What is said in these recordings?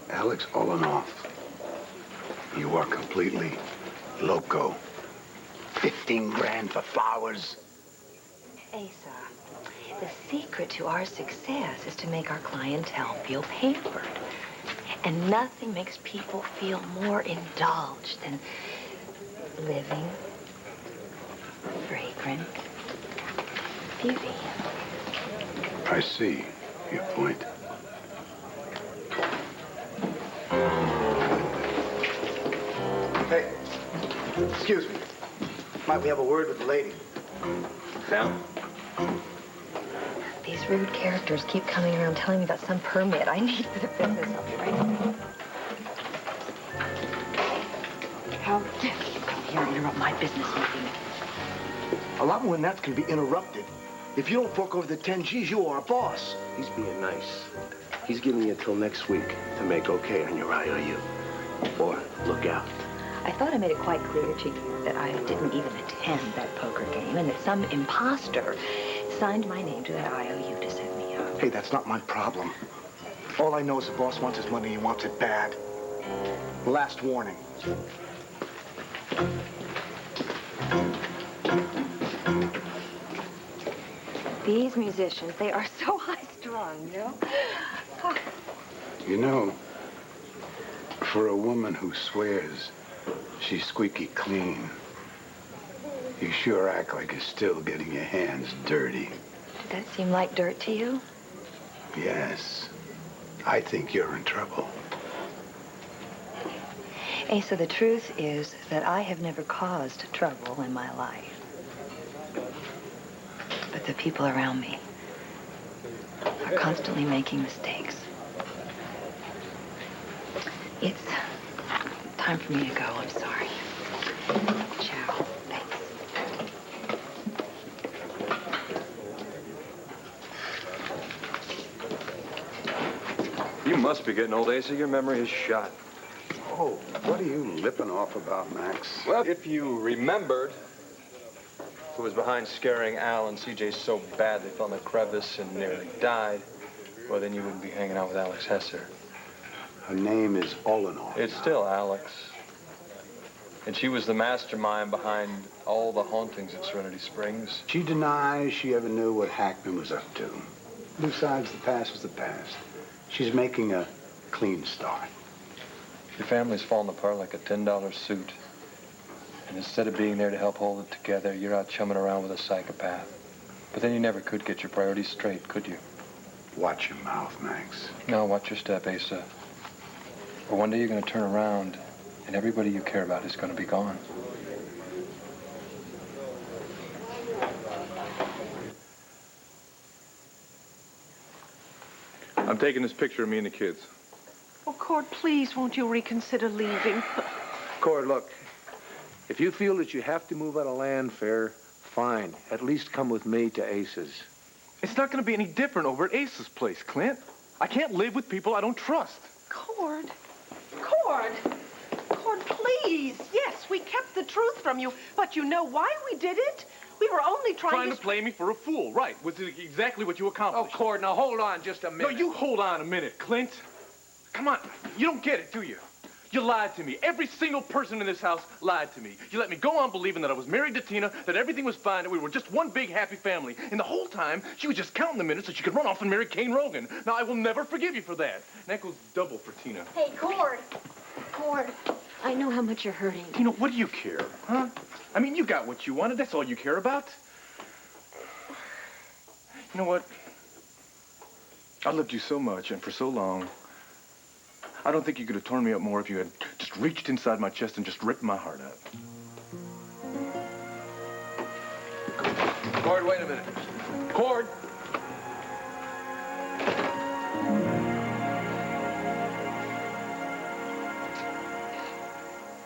Alex Olenoff, you are completely loco. 15 grand for flowers. Asa, the secret to our success is to make our clientele feel pampered. And nothing makes people feel more indulged than living, fragrant beauty. I see your point. Hey, excuse me. Might we have a word with the lady? Down. These rude characters keep coming around telling me about some permit I need for the business. I'll be right back. How dare you come here and interrupt my business meeting? A lot more than that can be interrupted. If you don't fork over the 10 G's, you are a boss. He's being nice. He's giving you until next week to make okay on your IOU. Or look out. I thought I made it quite clear to you that I didn't even attend that poker game and that some imposter signed my name to that IOU to set me up. Hey, that's not my problem. All I know is the boss wants his money and he wants it bad. Last warning. These musicians, they are so high-strung, you know? You know, for a woman who swears she's squeaky clean, you sure act like you're still getting your hands dirty. Did that seem like dirt to you? Yes. I think you're in trouble. Asa, the truth is that I have never caused trouble in my life. But the people around me are constantly making mistakes. It's time for me to go. I'm sorry. Ciao. Thanks. You must be getting old, Asa. Your memory is shot. Oh, what are you lipping off about, Max? Well, if you remembered who was behind scaring Al and CJ so bad they fell in a crevice and nearly died, well, then you wouldn't be hanging out with Alex Hesser. Her name is Olenoff. It's still Alex. And she was the mastermind behind all the hauntings at Serenity Springs. She denies she ever knew what Hackman was up to. Besides, the past is the past. She's making a clean start. Your family's fallen apart like a $10 suit. And instead of being there to help hold it together, you're out chumming around with a psychopath. But then you never could get your priorities straight, could you? Watch your mouth, Max. No, watch your step, Asa. Or one day you're going to turn around, and everybody you care about is going to be gone. I'm taking this picture of me and the kids. Oh, Cord, please, won't you reconsider leaving? Cord, look. If you feel that you have to move out of Landfair, fine. At least come with me to Ace's. It's not going to be any different over at Ace's place, Clint. I can't live with people I don't trust. Cord. Cord, please. Yes, we kept the truth from you, but you know why we did it? We were only trying to play me for a fool, right? Was it exactly what you accomplished? Oh, Cord, now hold on just a minute. No, you hold on a minute, Clint. Come on. You don't get it, do you? You lied to me. Every single person in this house lied to me. You let me go on believing that I was married to Tina, that everything was fine, that we were just one big happy family. And the whole time, she was just counting the minutes so she could run off and marry Kane Rogan. Now, I will never forgive you for that. And that goes double for Tina. Hey, Cord, I know how much you're hurting. Tina, what do you care, huh? I mean, you got what you wanted. That's all you care about. You know what? I loved you so much and for so long. I don't think you could have torn me up more if you had just reached inside my chest and just ripped my heart out. Cord, wait a minute. Cord!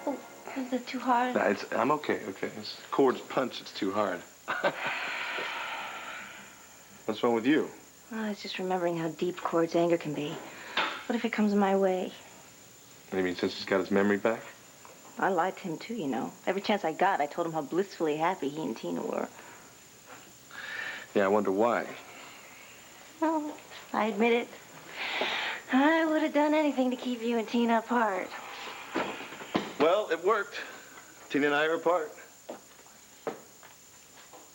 Oh, is it too hard? Nah, I'm okay. It's Cord's punch. It's too hard. What's wrong with you? Oh, I was just remembering how deep Cord's anger can be. What if it comes my way? What do you mean, since he's got his memory back? I lied to him, too, you know. Every chance I got, I told him how blissfully happy he and Tina were. Yeah, I wonder why. Well, I admit it. I would have done anything to keep you and Tina apart. Well, it worked. Tina and I are apart.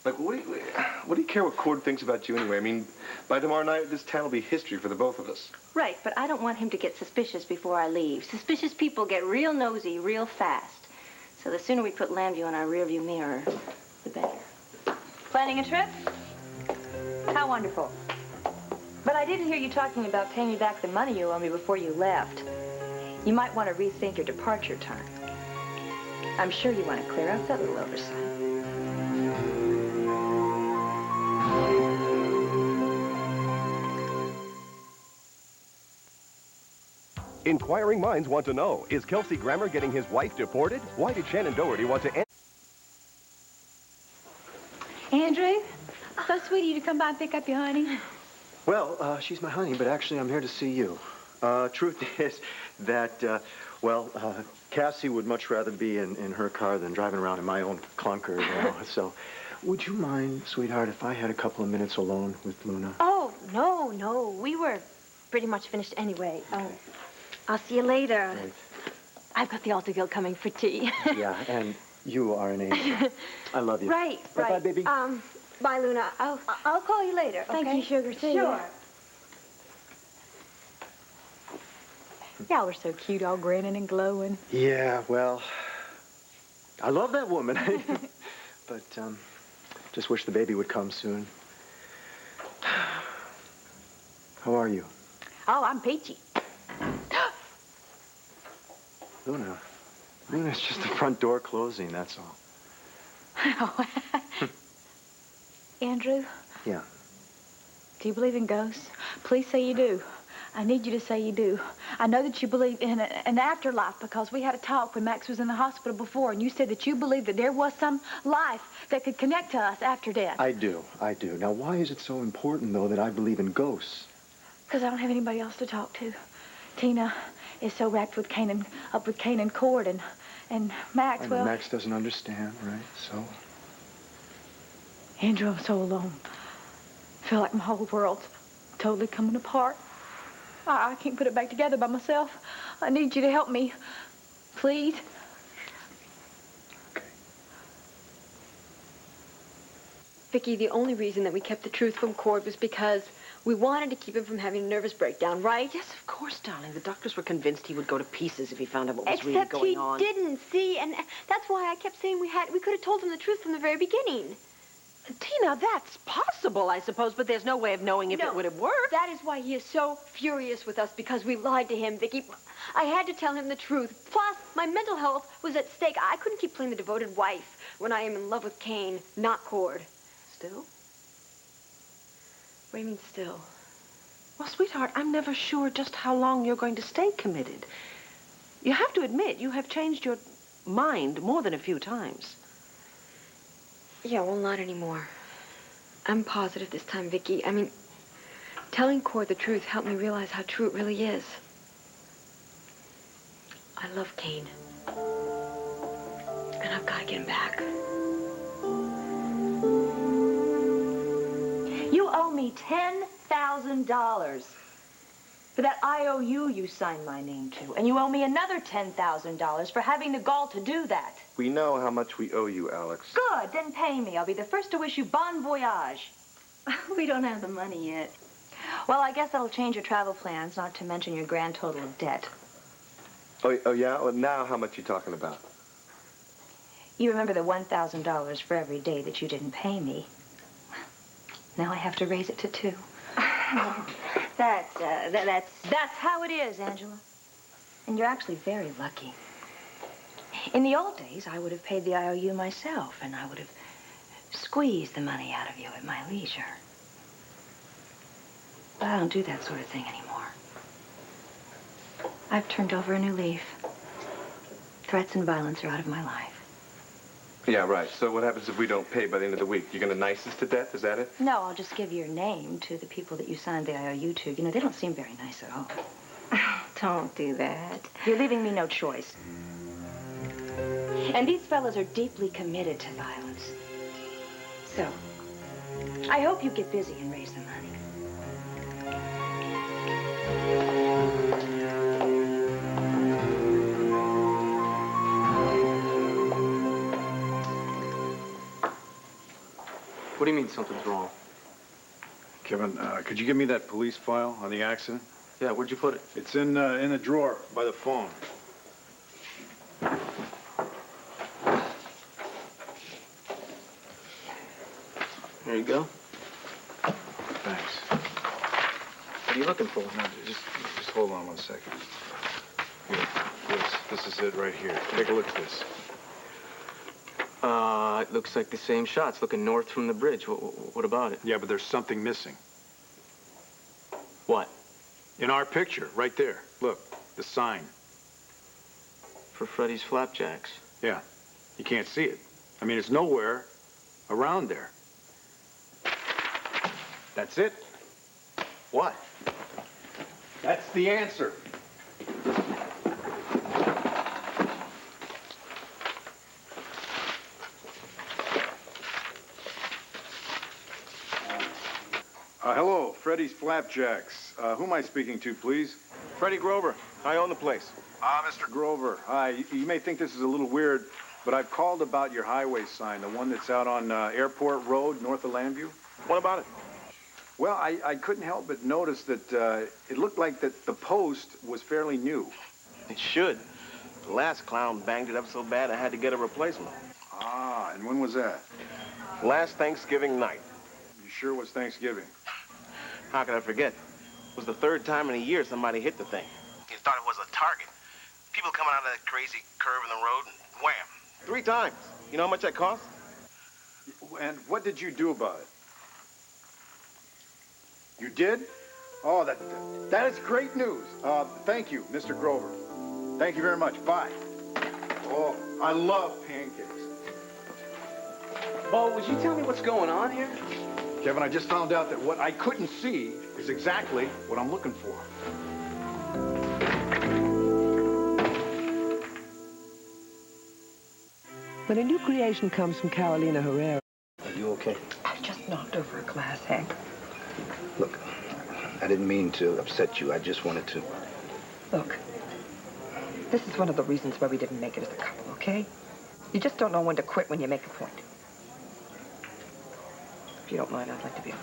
Like, what do you care what Cord thinks about you anyway? I mean, by tomorrow night, this town will be history for the both of us. Right, but I don't want him to get suspicious before I leave. Suspicious people get real nosy real fast. So the sooner we put Lambview in our rearview mirror, the better. Planning a trip? How wonderful. But I didn't hear you talking about paying me back the money you owe me before you left. You might want to rethink your departure time. I'm sure you want to clear up that little oversight. Inquiring minds want to know, is Kelsey Grammer getting his wife deported? Why did Shannon Doherty want to end... Andrew, so sweet of you to come by and pick up your honey. Well, she's my honey, but actually I'm here to see you. Truth is that, Cassie would much rather be in her car than driving around in my own clunker, you know. So, would you mind, sweetheart, if I had a couple of minutes alone with Luna? Oh, no. We were pretty much finished anyway. I'll see you later. Right. I've got the OLTL coming for tea. Yeah, and you are an angel. I love you. Right. Bye, baby. Bye, Luna. I'll call you later, okay? Thank you, sugar. See Sure. ya. Y'all were so cute, all grinning and glowing. Yeah, well, I love that woman. But, just wish the baby would come soon. How are you? Oh, I'm peachy. Luna, it's just the front door closing, that's all. Andrew, Yeah. do you believe in ghosts? Please say you do. I need you to say you do. I know that you believe in an afterlife because we had a talk when Max was in the hospital before, and you said that you believed that there was some life that could connect to us after death. I do. Now, why is it so important, though, that I believe in ghosts? Because I don't have anybody else to talk to. Tina is so wrapped with Kane and Cord and Max, well... Max doesn't understand, right? So? Andrew, I'm so alone. I feel like my whole world's totally coming apart. I can't put it back together by myself. I need you to help me. Please. Okay. Vicki, the only reason that we kept the truth from Cord was because we wanted to keep him from having a nervous breakdown, right? Yes, of course, darling. The doctors were convinced he would go to pieces if he found out what was really going on. Except he didn't, see? And that's why I kept saying we could have told him the truth from the very beginning. Tina, that's possible, I suppose, but there's no way of knowing if it would have worked. That is why he is so furious with us, because we lied to him, Vicki. I had to tell him the truth. Plus, my mental health was at stake. I couldn't keep playing the devoted wife when I am in love with Kane, not Cord. Still? What do you mean, still? Well, sweetheart, I'm never sure just how long you're going to stay committed. You have to admit, you have changed your mind more than a few times. Yeah, well, not anymore. I'm positive this time, Vicki. I mean, telling Cord the truth helped me realize how true it really is. I love Kane. And I've got to get him back. You owe me $10,000 for that IOU you signed my name to. And you owe me another $10,000 for having the gall to do that. We know how much we owe you, Alex. Good, then pay me. I'll be the first to wish you bon voyage. We don't have the money yet. Well, I guess that'll change your travel plans, not to mention your grand total of debt. Oh yeah? Well, now how much you talking about? You remember the $1,000 for every day that you didn't pay me. Now I have to raise it to 2. That's how it is, Angela. And you're actually very lucky. In the old days, I would have paid the IOU myself, and I would have squeezed the money out of you at my leisure. But I don't do that sort of thing anymore. I've turned over a new leaf. Threats and violence are out of my life. Yeah, right. So what happens if we don't pay by the end of the week? You're gonna nice us to death? Is that it? No, I'll just give your name to the people that you signed the IOU to. You know, they don't seem very nice at all. Don't do that. You're leaving me no choice. And these fellows are deeply committed to violence. So, I hope you get busy and raise the money. What do you mean something's wrong? Kevin, could you give me that police file on the accident? Yeah, where'd you put it? It's in a drawer by the phone. There you go. Thanks. What are you looking for? No, just hold on 1 second. Here, this is it right here. Take a look at this. It looks like the same shots, looking north from the bridge. What about it? Yeah, but there's something missing. What? In our picture, right there. Look, the sign. For Freddy's Flapjacks. Yeah, you can't see it. I mean, it's nowhere around there. That's it. What? That's the answer. Hello, Freddy's Flapjacks. Who am I speaking to, please? Freddie Grover. I own the place. Mr. Grover. Hi. You may think this is a little weird, but I've called about your highway sign, the one that's out on Airport Road, north of Landview. What about it? Well, I couldn't help but notice that it looked like that the post was fairly new. It should. The last clown banged it up so bad I had to get a replacement. Ah, and when was that? Last Thanksgiving night. You sure it was Thanksgiving? How could I forget? It was the third time in a year somebody hit the thing. You thought it was a target. People coming out of that crazy curve in the road, and wham! 3 times. You know how much that cost? And what did you do about it? You did? Oh, that is great news. Thank you, Mr. Grover. Thank you very much. Bye. Oh, I love pancakes. Bo, would you tell me what's going on here? Kevin, I just found out that what I couldn't see is exactly what I'm looking for. When a new creation comes from Carolina Herrera... Are you okay? I just knocked over a glass, Hank. Look, I didn't mean to upset you. I just wanted to... Look, this is one of the reasons why we didn't make it as a couple, okay? You just don't know when to quit when you make a point. If you don't mind, I'd like to be alone.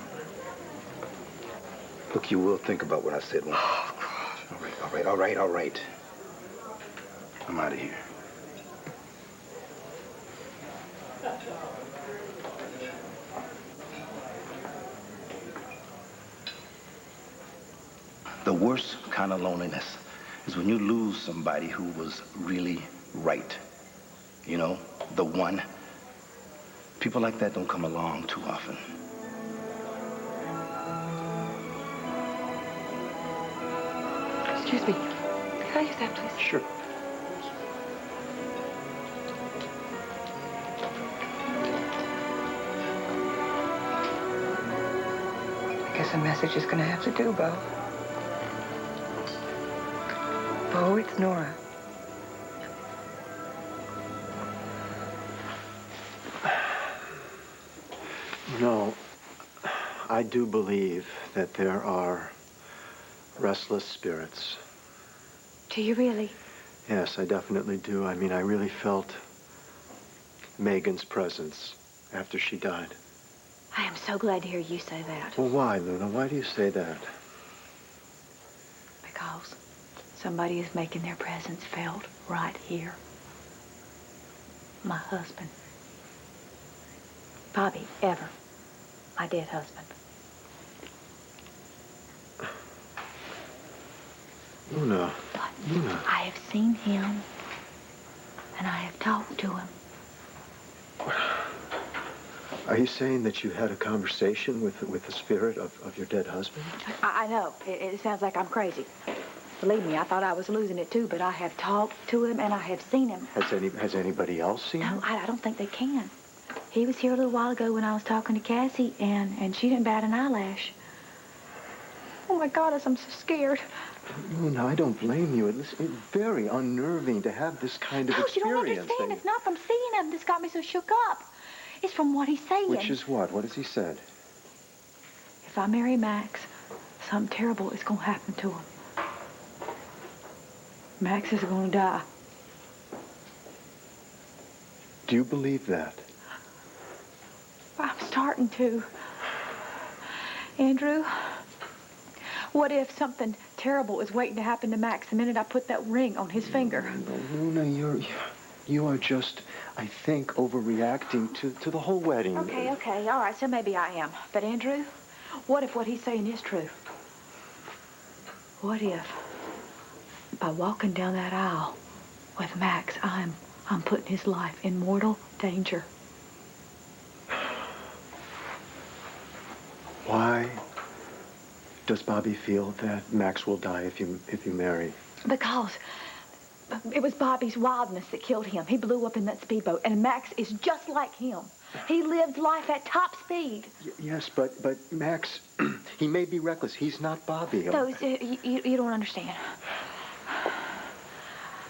Look, you will think about what I said. Won't you? Oh, God. All right. I'm out of here. The worst kind of loneliness is when you lose somebody who was really right. You know, the one. People like that don't come along too often. Excuse me. Can I use that, please? Sure. I guess a message is gonna have to do, Bo. Bo, it's Nora. No, I do believe that there are restless spirits. Do you really? Yes, I definitely do. I mean, I really felt Megan's presence after she died. I am so glad to hear you say that. Well, why, Luna? Why do you say that? Because somebody is making their presence felt right here. My husband. Bobby, Ever. My dead husband. Luna. Luna. I have seen him, and I have talked to him. Are you saying that you had a conversation with the spirit of your dead husband? I know. It sounds like I'm crazy. Believe me, I thought I was losing it too, but I have talked to him, and I have seen him. Has anybody else seen him? No, I don't think they can. He was here a little while ago when I was talking to Cassie, and she didn't bat an eyelash. Oh, my goddess, I'm so scared. Luna, I don't blame you. It's very unnerving to have this kind of experience. You don't understand. It's not from seeing him that's got me so shook up. It's from what he's saying. Which is what? What has he said? If I marry Max, something terrible is going to happen to him. Max is going to die. Do you believe that? I'm starting to. Andrew, what if something terrible is waiting to happen to Max the minute I put that ring on his finger? Luna, you are just, I think, overreacting to the whole wedding. Okay, all right, so maybe I am. But Andrew, what if what he's saying is true? What if by walking down that aisle with Max, I'm putting his life in mortal danger? Why does Bobby feel that Max will die if you marry? Because it was Bobby's wildness that killed him. He blew up in that speedboat, and Max is just like him. He lives life at top speed. Yes, but Max, he may be reckless. He's not Bobby. Those, you don't understand.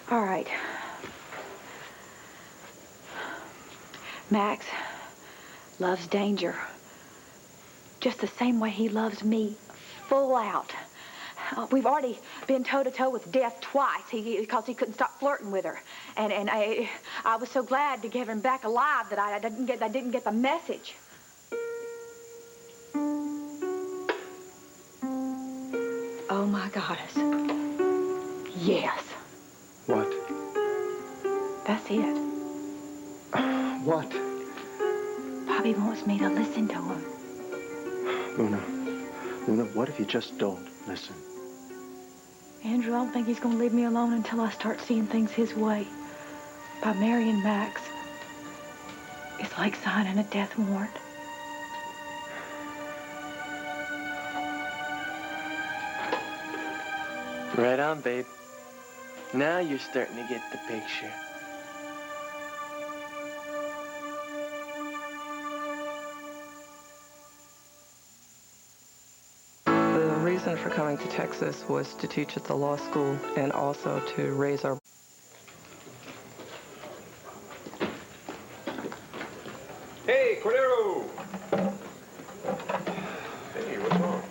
All right. Max loves danger. Just the same way he loves me, full out. We've already been toe-to-toe with death twice because he couldn't stop flirting with her. And I was so glad to get him back alive that I didn't get the message. Oh, my goddess. Yes. What? That's it. What? Bobby wants me to listen to him. Luna, what if you just don't listen? Andrew, I don't think he's going to leave me alone until I start seeing things his way. By marrying Max, it's like signing a death warrant. Right on, babe. Now you're starting to get the picture. The reason for coming to Texas was to teach at the law school and also to raise our... Hey, Cordero! Hey, what's wrong?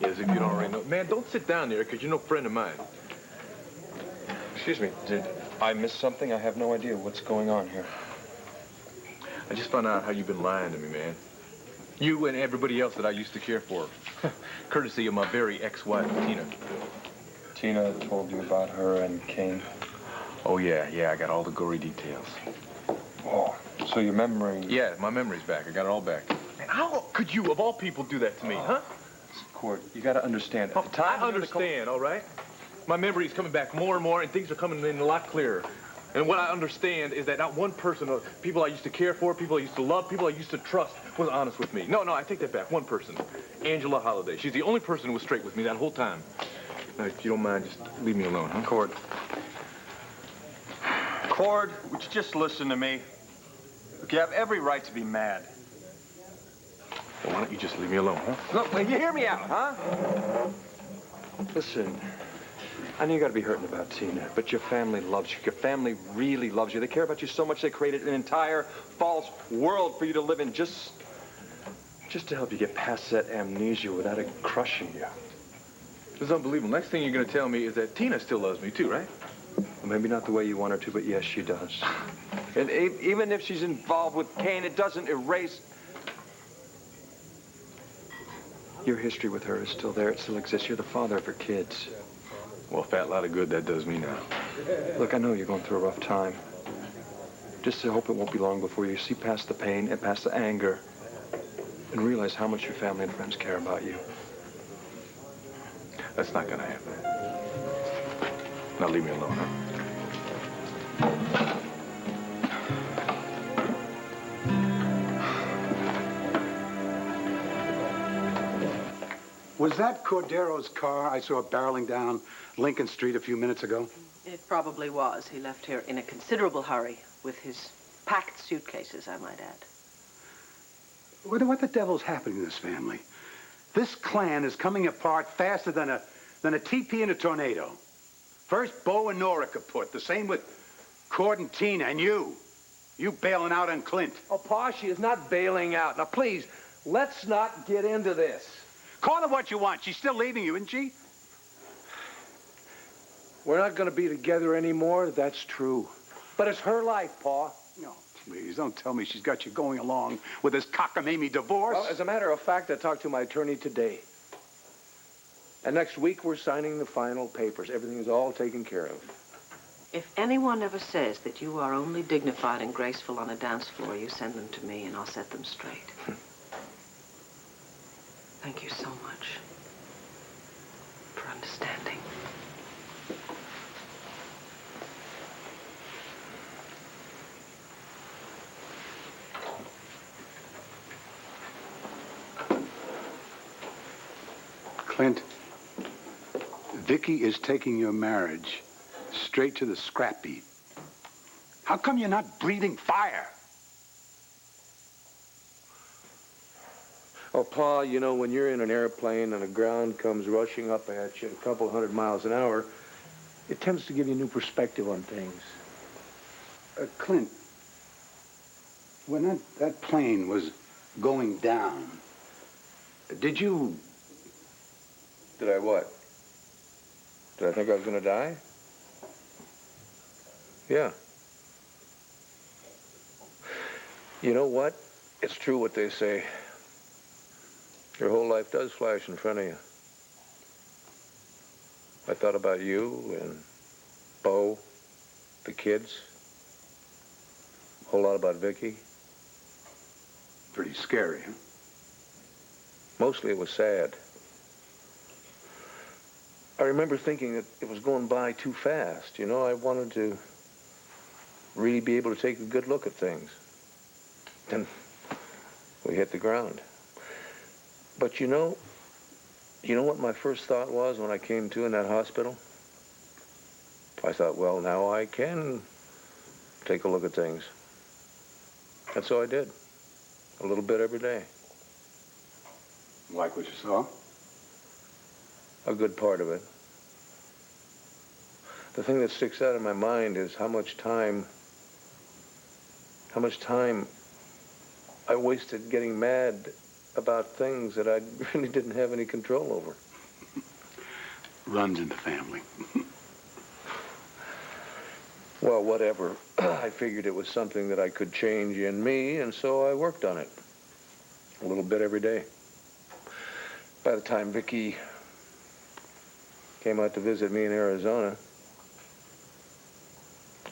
As if you don't already know. Man, don't sit down there, because you're no friend of mine. Excuse me, did I miss something? I have no idea what's going on here. I just found out how you've been lying to me, man. You and everybody else that I used to care for. Courtesy of my very ex-wife, Tina. Tina told you about her and Kane? Oh, yeah, I got all the gory details. Oh, so your memory... Yeah, my memory's back. I got it all back. Man, how could you, of all people, do that to me, huh? Cord, you gotta understand. At the time I understand, all right? My memory's coming back more and more, and things are coming in a lot clearer. And what I understand is that not one person, or people I used to care for, people I used to love, people I used to trust, was honest with me. No, I take that back. One person. Angela Holliday. She's the only person who was straight with me that whole time. Now, if you don't mind, just leave me alone, huh? Cord, would you just listen to me? Look, you have every right to be mad. Well, why don't you just leave me alone, huh? Look, will you hear me out, huh? Listen, I know you gotta be hurting about Tina, but your family loves you. Your family really loves you. They care about you so much they created an entire false world for you to live in just to help you get past that amnesia without it crushing you. It's unbelievable. Next thing you're going to tell me is that Tina still loves me too, right? Well, maybe not the way you want her to, but yes, she does. And even if she's involved with Kane, it doesn't erase... Your history with her is still there. It still exists. You're the father of her kids. Well, a fat lot of good that does me now. Look, I know you're going through a rough time. Just I hope it won't be long before you see past the pain and past the anger and realize how much your family and friends care about you. That's not going to happen. Now leave me alone, huh? Was that Cordero's car I saw barreling down Lincoln Street a few minutes ago? It probably was. He left here in a considerable hurry with his packed suitcases, I might add. What the devil's happening to this family? This clan is coming apart faster than a teepee in a tornado. First, Bo and Nora kaput. The same with Cord and Tina, and you. You bailing out on Clint. Oh, Pa, she is not bailing out. Now, please, let's not get into this. Call her what you want. She's still leaving you, isn't she? We're not going to be together anymore, that's true. But it's her life, Pa. No. please, don't tell me she's got you going along with this cockamamie divorce. Well, as a matter of fact, I talked to my attorney today. And next week, we're signing the final papers. Everything is all taken care of. If anyone ever says that you are only dignified and graceful on a dance floor, you send them to me and I'll set them straight. Thank you so much for understanding. Clint, Vicky is taking your marriage straight to the scrap heap. How come you're not breathing fire? Oh, Pa, you know, when you're in an airplane and the ground comes rushing up at you at a couple 100 miles an hour, it tends to give you a new perspective on things. Clint, when that plane was going down, did you... Did I what? Did I think I was going to die? Yeah. You know what? It's true what they say. Your whole life does flash in front of you. I thought about you and Bo, the kids. A whole lot about Vicky. Pretty scary, huh? Mostly it was sad. I remember thinking that it was going by too fast. You know, I wanted to really be able to take a good look at things. Then we hit the ground. But you know what my first thought was when I came to in that hospital? I thought, well, now I can take a look at things. And so I did. A little bit every day. Like what you saw? A good part of it. The thing that sticks out in my mind is how much time I wasted getting mad about things that I really didn't have any control over. Runs in the family. Well, whatever. I figured it was something that I could change in me, and so I worked on it. A little bit every day. By the time Vicky came out to visit me in Arizona,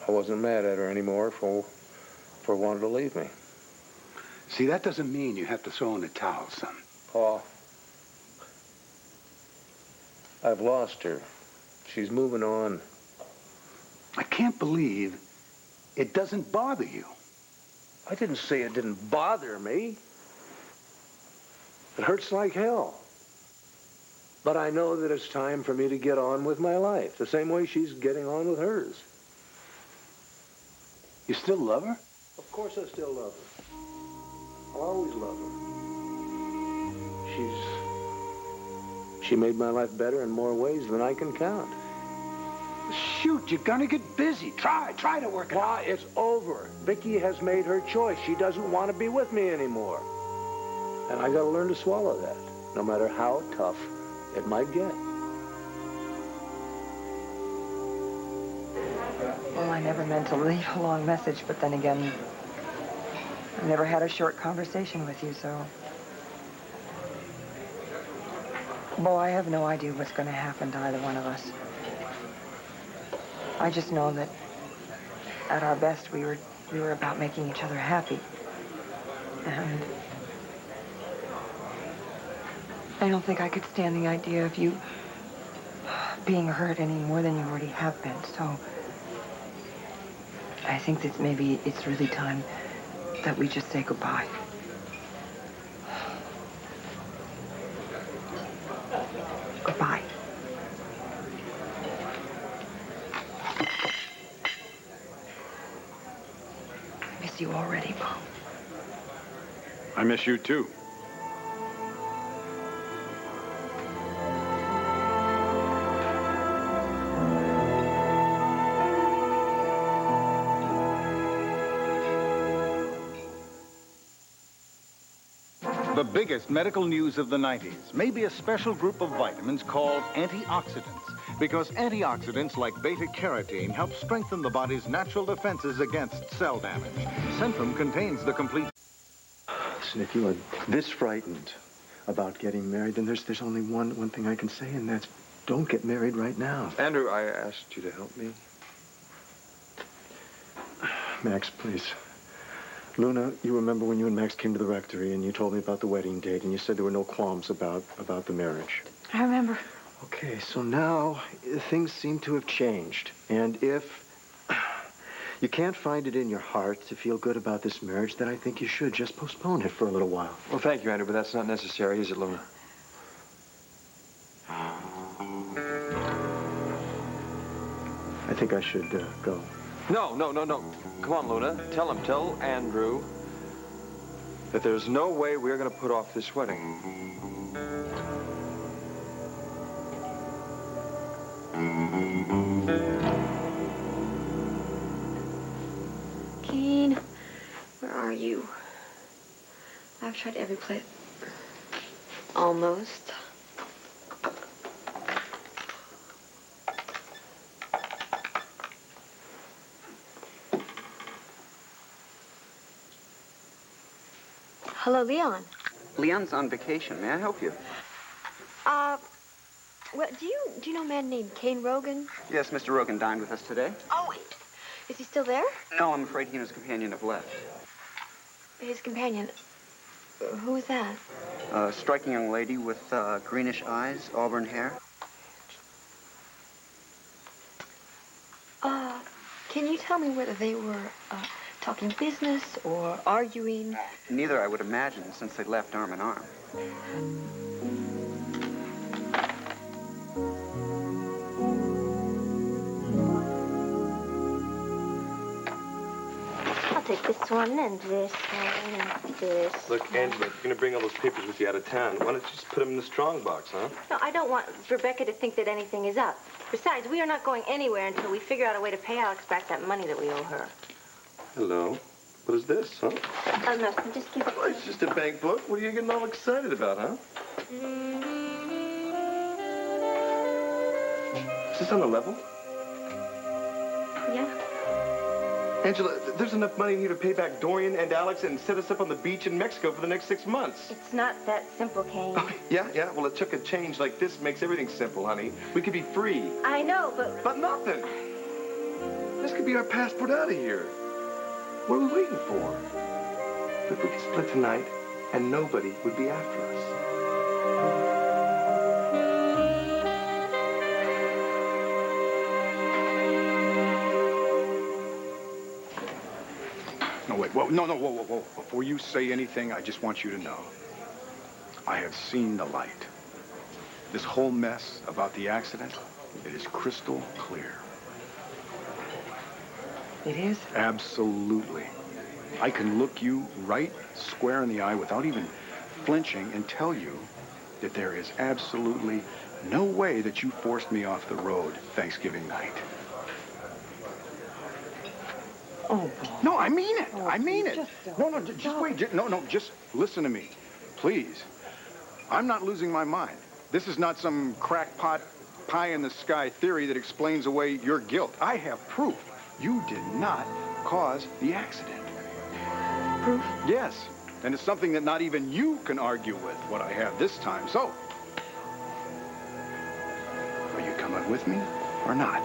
I wasn't mad at her anymore for wanting to leave me. See, that doesn't mean you have to throw in the towel, son. Pa, I've lost her. She's moving on. I can't believe it doesn't bother you. I didn't say it didn't bother me. It hurts like hell. But I know that it's time for me to get on with my life, the same way she's getting on with hers. You still love her? Of course I still love her. I'll always love her. She made my life better in more ways than I can count. Shoot, you're gonna get busy. Try to work it out. It's over. Vicky has made her choice. She doesn't want to be with me anymore. And I gotta learn to swallow that, no matter how tough it might get. Well, I never meant to leave a long message, but then again, I never had a short conversation with you, so... Well, I have no idea what's going to happen to either one of us. I just know that at our best, we were about making each other happy. And I don't think I could stand the idea of you being hurt any more than you already have been, so I think that maybe it's really time that we just say goodbye. Goodbye. I miss you already, Bo. I miss you, too. The biggest medical news of the 90s may be a special group of vitamins called antioxidants, because antioxidants like beta-carotene help strengthen the body's natural defenses against cell damage. Centrum contains the complete... Listen, if you are this frightened about getting married, then there's only one thing I can say, and that's don't get married right now. Andrew, I asked you to help me. Max, please. Luna, you remember when you and Max came to the rectory and you told me about the wedding date and you said there were no qualms about the marriage? I remember. Okay, so now things seem to have changed. And if you can't find it in your heart to feel good about this marriage, then I think you should just postpone it for a little while. Well, thank you, Andrew, but that's not necessary, is it, Luna? I think I should go. No. Come on, Luna. Tell Andrew that there's no way we're going to put off this wedding. Kane, where are you? I've tried every place. Almost. Hello, Leon. Leon's on vacation. May I help you? Well, do you know a man named Kane Rogan? Yes, Mr. Rogan dined with us today. Oh, is he still there? No, I'm afraid he and his companion have left. His companion. Who is that? A striking young lady with greenish eyes, auburn hair. Can you tell me whether they were talking business or arguing? Neither, I would imagine, since they left arm in arm. I'll take this one and this one and this. Look, Angela, if you're going to bring all those papers with you out of town, why don't you just put them in the strong box, huh? No, I don't want Rebecca to think that anything is up. Besides, we are not going anywhere until we figure out a way to pay Alex back that money that we owe her. Hello. What is this, huh? Oh, no, just keep it. Well, it's just a bank book. What are you getting all excited about, huh? Is this on the level? Yeah. Angela, there's enough money in here to pay back Dorian and Alex and set us up on the beach in Mexico for the next 6 months. It's not that simple, Kane. Oh, yeah. Well, it took a change like this makes everything simple, honey. We could be free. I know, but... But nothing. This could be our passport out of here. What are we waiting for? If we could split tonight, and nobody would be after us. No, wait, whoa. Before you say anything, I just want you to know. I have seen the light. This whole mess about the accident, it is crystal clear. It is? Absolutely. I can look you right square in the eye without even flinching and tell you that there is absolutely no way that you forced me off the road Thanksgiving night. Oh, no, I mean it. Oh, I mean it. just No, just wait. Just listen to me, please. I'm not losing my mind. This is not some crackpot, pie-in-the-sky theory that explains away your guilt. I have proof. You did not cause the accident. Proof? Yes, and it's something that not even you can argue with what I have this time. So, are you coming with me or not?